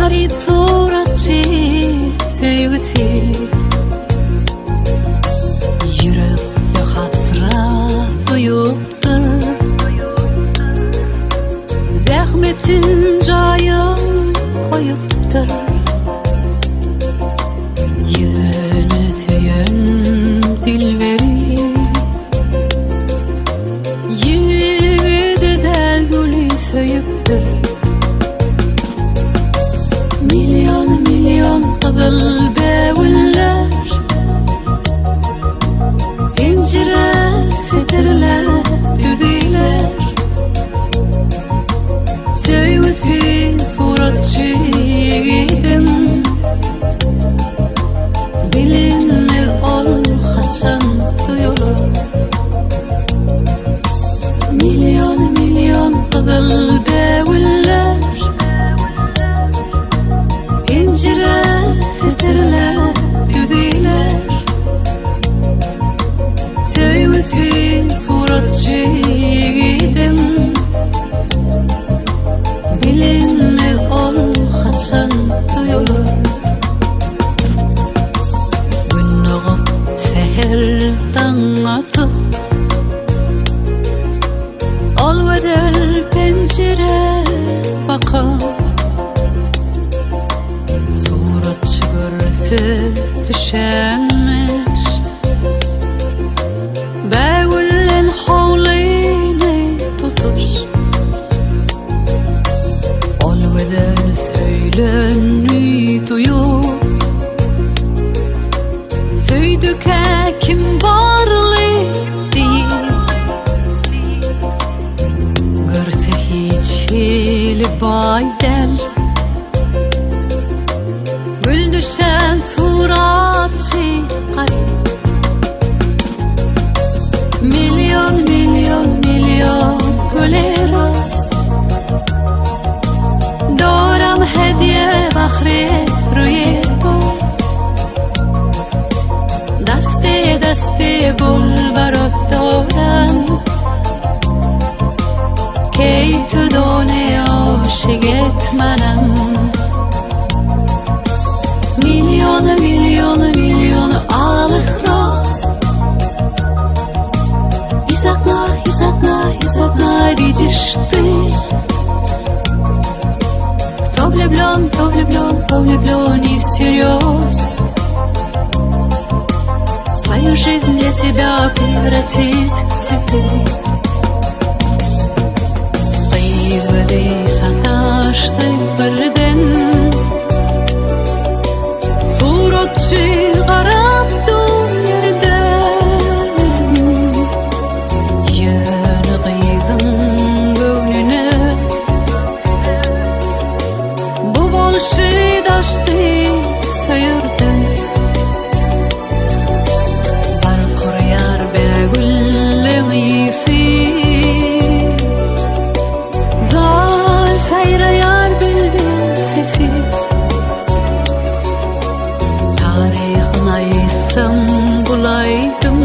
Arayıp suratçı söygütü, yürekte hasrat duyuptur. Zahmetin cayın koyuptur. Yönü söyün dilveri, yigidi del gülü söyüptür. Milyon milyon kızıl bevüller, pencere setirler, düdüler. Söygüsü suratçı yiğidim, bilinmez ol kaçan duyulur. Milyon milyon kızıl bevüller, pencere setirler, düdüler. Söygüsü suratçı yiğidim, bilinmez ol kaçan duyulur. Gün oğup seherden atıp, ol bedel pencere bakıp, suratçı görse düşenmiş, bevülen havlini tutur. Ol bedel söylenmeyi duyup, söydüke kim barlı deyip, görse hiç hili baydel, gül düşen suratçı garip. Milyon milyon milyon güleros, دارم هدیه بخری روی تو، دسته دسته گل برات دارم که تو دونه عاشقت منم. میلیون میلیون میلیون آلخ راز، hisatma hisatma hisatma diyecekti. То влюблен и всерьез свою жизнь для тебя превратить в цветы. Кыйгыды саташты бірден, суратчы қарап dur yerden. Yönü kıydın gönlüne, bu bolşı daştı söyürdü. Bar kuryar begüllün iyisi, zar sayrayar bülbül sesi. Tarihine isem bulaydım,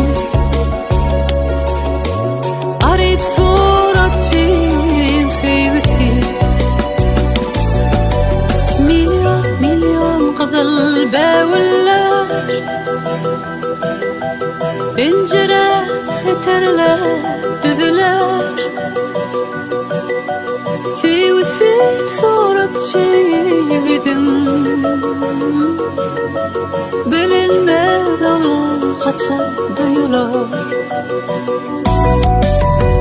arayıp suratçı söygütü. Milyon milyon kızıl bevüller, pencere setirler, düdüler. Söygüsü suratçı yiğidim, bilinmez ol kaçan duyulur.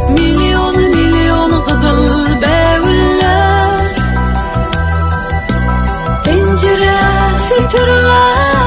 Milyon milyon kızıl bevüller, pencere setirler,